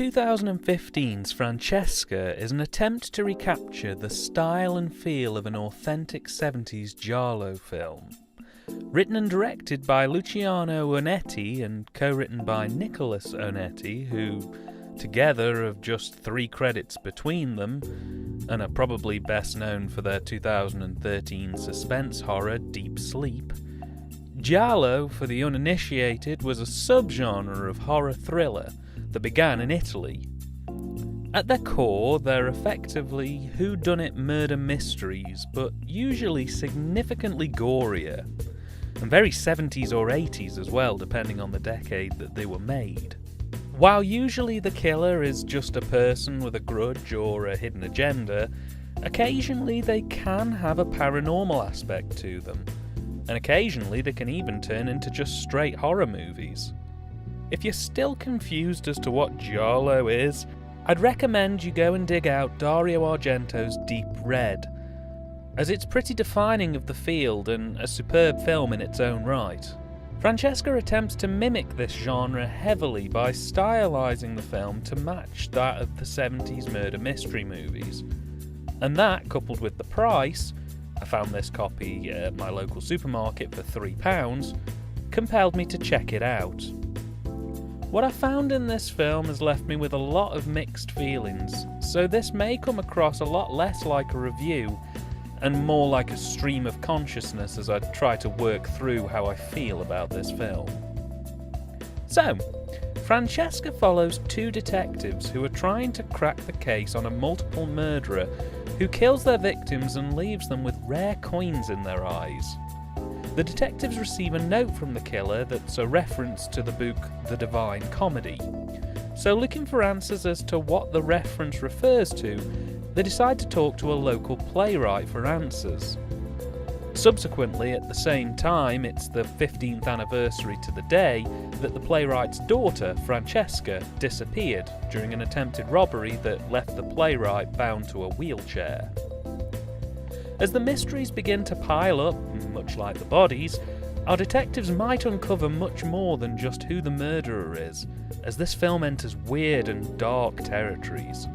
2015's Francesca is an attempt to recapture the style and feel of an authentic 70s Giallo film. Written and directed by Luciano Onetti and co-written by Nicholas Onetti, who together have just 3 credits between them, and are probably best known for their 2013 suspense horror Deep Sleep. Giallo, for the uninitiated, was a subgenre of horror thriller that began in Italy. At their core, they're effectively whodunit murder mysteries, but usually significantly gorier, and very 70s or 80s as well, depending on the decade that they were made. While usually the killer is just a person with a grudge or a hidden agenda, occasionally they can have a paranormal aspect to them, and occasionally they can even turn into just straight horror movies. If you're still confused as to what Giallo is, I'd recommend you go and dig out Dario Argento's Deep Red, as it's pretty defining of the field and a superb film in its own right. Francesca attempts to mimic this genre heavily by stylising the film to match that of the 70s murder mystery movies. And that, coupled with the price, I found this copy at my local supermarket for £3, compelled me to check it out. What I found in this film has left me with a lot of mixed feelings, so this may come across a lot less like a review and more like a stream of consciousness as I try to work through how I feel about this film. So, Francesca follows 2 detectives who are trying to crack the case on a multiple murderer who kills their victims and leaves them with rare coins in their eyes. The detectives receive a note from the killer that's a reference to the book The Divine Comedy. So, looking for answers as to what the reference refers to, they decide to talk to a local playwright for answers. Subsequently, at the same time, it's the 15th anniversary to the day that the playwright's daughter, Francesca, disappeared during an attempted robbery that left the playwright bound to a wheelchair. As the mysteries begin to pile up, much like the bodies, our detectives might uncover much more than just who the murderer is, as this film enters weird and dark territories.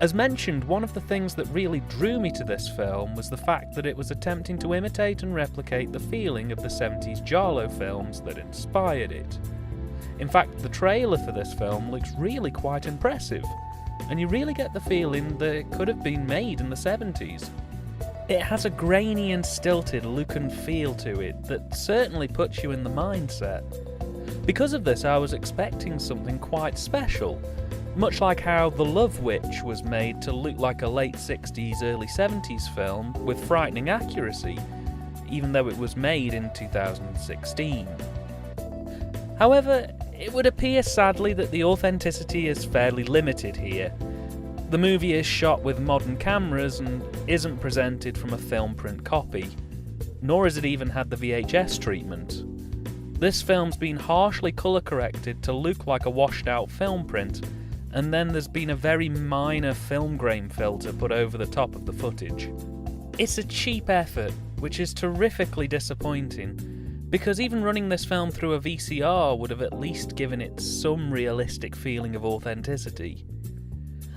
As mentioned, one of the things that really drew me to this film was the fact that it was attempting to imitate and replicate the feeling of the 70s Giallo films that inspired it. In fact, the trailer for this film looks really quite impressive, and you really get the feeling that it could have been made in the 70s. It has a grainy and stilted look and feel to it that certainly puts you in the mindset. Because of this, I was expecting something quite special, much like how The Love Witch was made to look like a late 60s, early 70s film with frightening accuracy, even though it was made in 2016. However, it would appear sadly that the authenticity is fairly limited here. The movie is shot with modern cameras and isn't presented from a film print copy, nor has it even had the VHS treatment. This film's been harshly colour corrected to look like a washed out film print, and then there's been a very minor film grain filter put over the top of the footage. It's a cheap effort, which is terrifically disappointing, because even running this film through a VCR would have at least given it some realistic feeling of authenticity.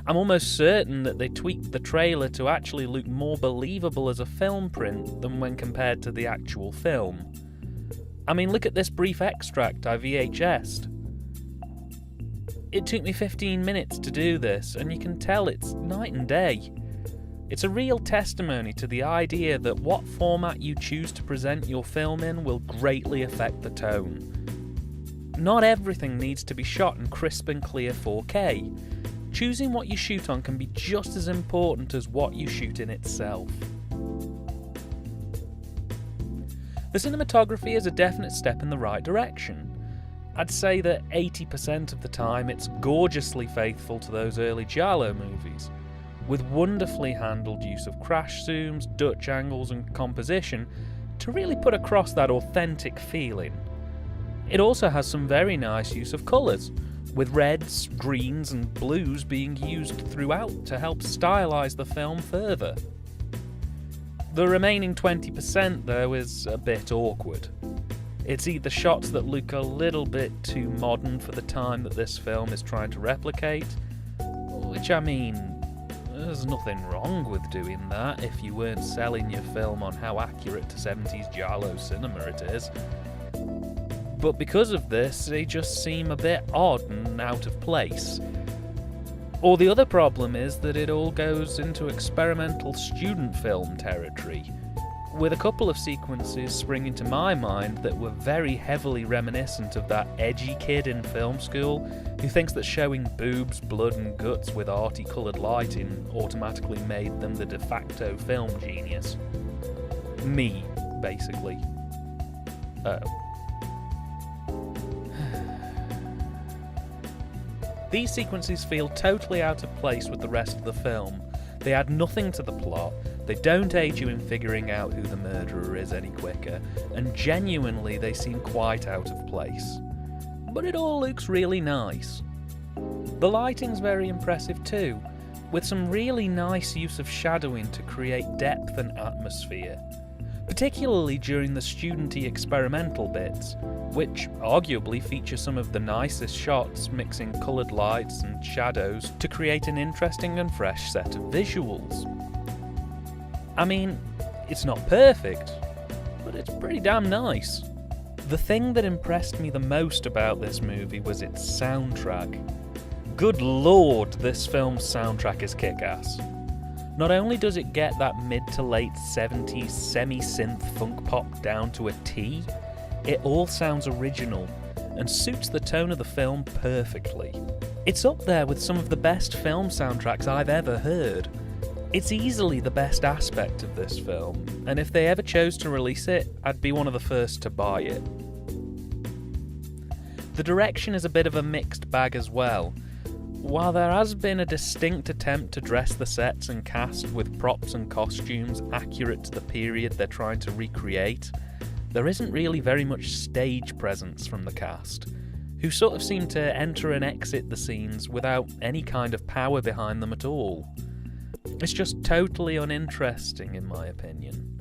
I'm almost certain that they tweaked the trailer to actually look more believable as a film print than when compared to the actual film. I mean, look at this brief extract I VHS'd. It took me 15 minutes to do this, and you can tell it's night and day. It's a real testimony to the idea that what format you choose to present your film in will greatly affect the tone. Not everything needs to be shot in crisp and clear 4K. Choosing what you shoot on can be just as important as what you shoot in itself. The cinematography is a definite step in the right direction. I'd say that 80% of the time it's gorgeously faithful to those early Giallo movies, with wonderfully handled use of crash zooms, Dutch angles and composition to really put across that authentic feeling. It also has some very nice use of colours, with reds, greens and blues being used throughout to help stylise the film further. The remaining 20% though is a bit awkward. It's either shots that look a little bit too modern for the time that this film is trying to replicate, which, I mean, there's nothing wrong with doing that if you weren't selling your film on how accurate to 70s Giallo cinema it is. But because of this, they just seem a bit odd and out of place. Or the other problem is that it all goes into experimental student film territory, with a couple of sequences springing to my mind that were very heavily reminiscent of that edgy kid in film school who thinks that showing boobs, blood and guts with arty coloured lighting automatically made them the de facto film genius. Me, basically. Oh. These sequences feel totally out of place with the rest of the film. They add nothing to the plot, they don't aid you in figuring out who the murderer is any quicker, and genuinely they seem quite out of place. But it all looks really nice. The lighting's very impressive too, with some really nice use of shadowing to create depth and atmosphere, particularly during the studenty experimental bits, which arguably feature some of the nicest shots mixing coloured lights and shadows to create an interesting and fresh set of visuals. I mean, it's not perfect, but it's pretty damn nice. The thing that impressed me the most about this movie was its soundtrack. Good lord, this film's soundtrack is kick-ass. Not only does it get that mid to late 70s semi-synth funk pop down to a T, it all sounds original and suits the tone of the film perfectly. It's up there with some of the best film soundtracks I've ever heard. It's easily the best aspect of this film, and if they ever chose to release it, I'd be one of the first to buy it. The direction is a bit of a mixed bag as well. While there has been a distinct attempt to dress the sets and cast with props and costumes accurate to the period they're trying to recreate, there isn't really very much stage presence from the cast, who sort of seem to enter and exit the scenes without any kind of power behind them at all. It's just totally uninteresting in my opinion.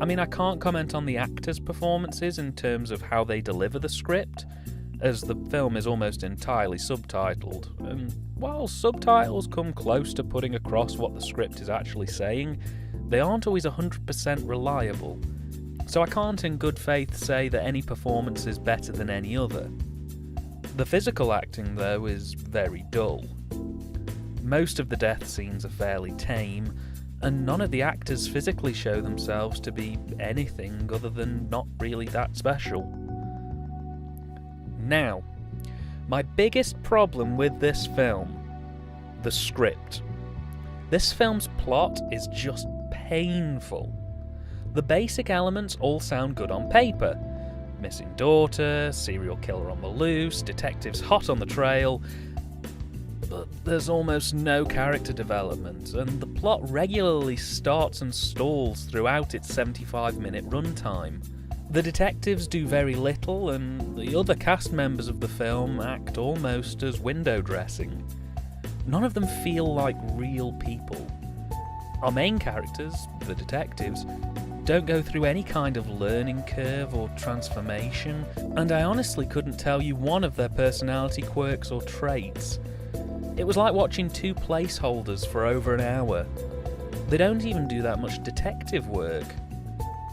I mean, I can't comment on the actors' performances in terms of how they deliver the script, as the film is almost entirely subtitled, and while subtitles come close to putting across what the script is actually saying, they aren't always 100% reliable, so I can't in good faith say that any performance is better than any other. The physical acting, though, is very dull. Most of the death scenes are fairly tame, and none of the actors physically show themselves to be anything other than not really that special. Now, my biggest problem with this film: the script. This film's plot is just painful. The basic elements all sound good on paper. Missing daughter, serial killer on the loose, detectives hot on the trail, but there's almost no character development, and the plot regularly starts and stalls throughout its 75-minute runtime. The detectives do very little, and the other cast members of the film act almost as window dressing. None of them feel like real people. Our main characters, the detectives, don't go through any kind of learning curve or transformation, and I honestly couldn't tell you one of their personality quirks or traits. It was like watching two placeholders for over an hour. They don't even do that much detective work.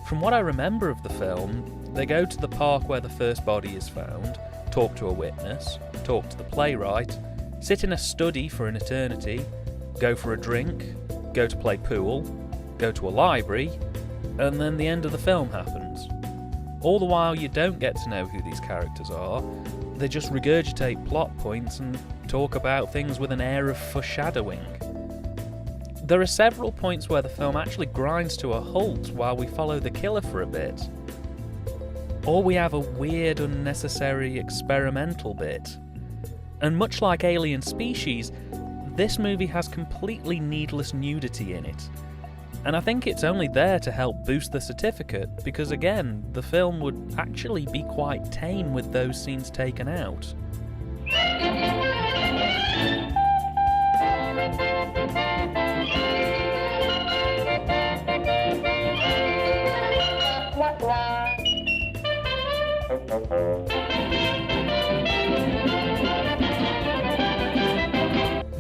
From what I remember of the film, they go to the park where the first body is found, talk to a witness, talk to the playwright, sit in a study for an eternity, go for a drink, go to play pool, go to a library, and then the end of the film happens. All the while you don't get to know who these characters are, they just regurgitate plot points and talk about things with an air of foreshadowing. There are several points where the film actually grinds to a halt while we follow the killer for a bit. Or we have a weird, unnecessary experimental bit. And much like Alien Species, this movie has completely needless nudity in it. And I think it's only there to help boost the certificate, because again, the film would actually be quite tame with those scenes taken out.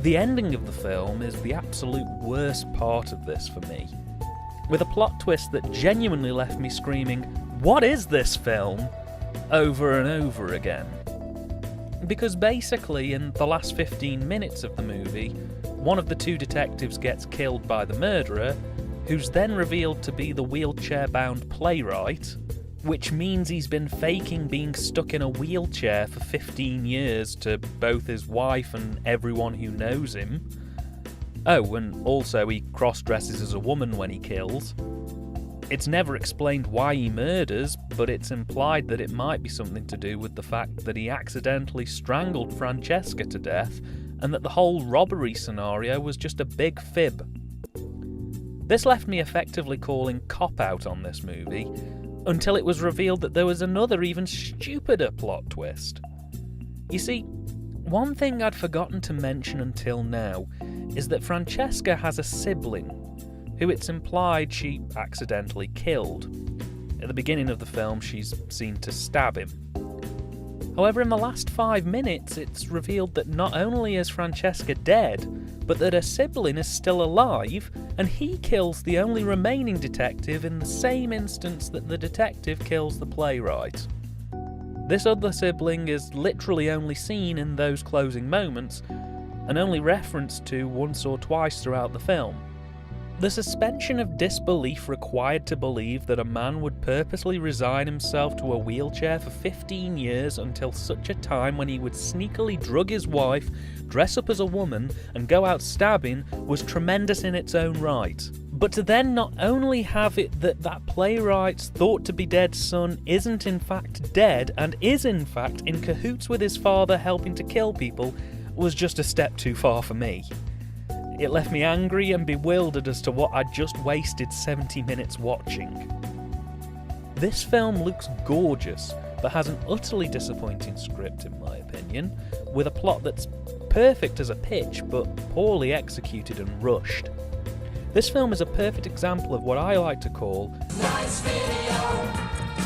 The ending of the film is the absolute worst part of this for me, with a plot twist that genuinely left me screaming, "What is this film?" over and over again. Because basically, in the last 15 minutes of the movie, one of the two detectives gets killed by the murderer, who's then revealed to be the wheelchair-bound playwright, which means he's been faking being stuck in a wheelchair for 15 years to both his wife and everyone who knows him. Oh, and also he cross-dresses as a woman when he kills. It's never explained why he murders, but it's implied that it might be something to do with the fact that he accidentally strangled Francesca to death, and that the whole robbery scenario was just a big fib. This left me effectively calling cop-out on this movie, until it was revealed that there was another even stupider plot twist. You see, one thing I'd forgotten to mention until now is that Francesca has a sibling, who it's implied she accidentally killed. At the beginning of the film, she's seen to stab him. However, in the last 5 minutes, it's revealed that not only is Francesca dead, but that her sibling is still alive, and he kills the only remaining detective in the same instance that the detective kills the playwright. This other sibling is literally only seen in those closing moments, and only referenced to once or twice throughout the film. The suspension of disbelief required to believe that a man would purposely resign himself to a wheelchair for 15 years until such a time when he would sneakily drug his wife, dress up as a woman, and go out stabbing was tremendous in its own right. But to then not only have it that playwright's thought-to-be-dead son isn't in fact dead and is in fact in cahoots with his father helping to kill people was just a step too far for me. It left me angry and bewildered as to what I'd just wasted 70 minutes watching. This film looks gorgeous, but has an utterly disappointing script in my opinion, with a plot that's perfect as a pitch, but poorly executed and rushed. This film is a perfect example of what I like to call nice video,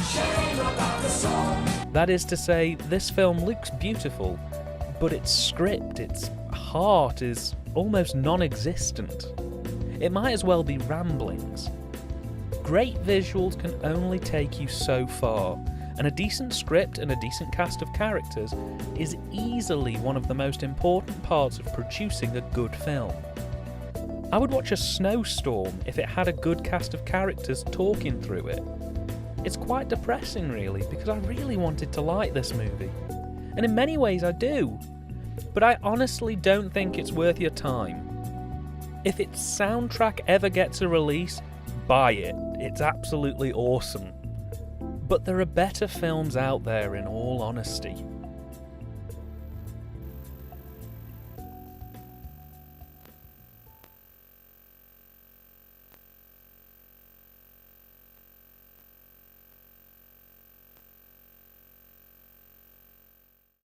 shame about the song. That is to say, this film looks beautiful, but its script, its heart is almost non-existent. It might as well be ramblings. Great visuals can only take you so far, and a decent script and a decent cast of characters is easily one of the most important parts of producing a good film. I would watch a snowstorm if it had a good cast of characters talking through it. It's quite depressing really, because I really wanted to like this movie. And in many ways I do. But I honestly don't think it's worth your time. If its soundtrack ever gets a release, buy it. It's absolutely awesome. But there are better films out there in all honesty.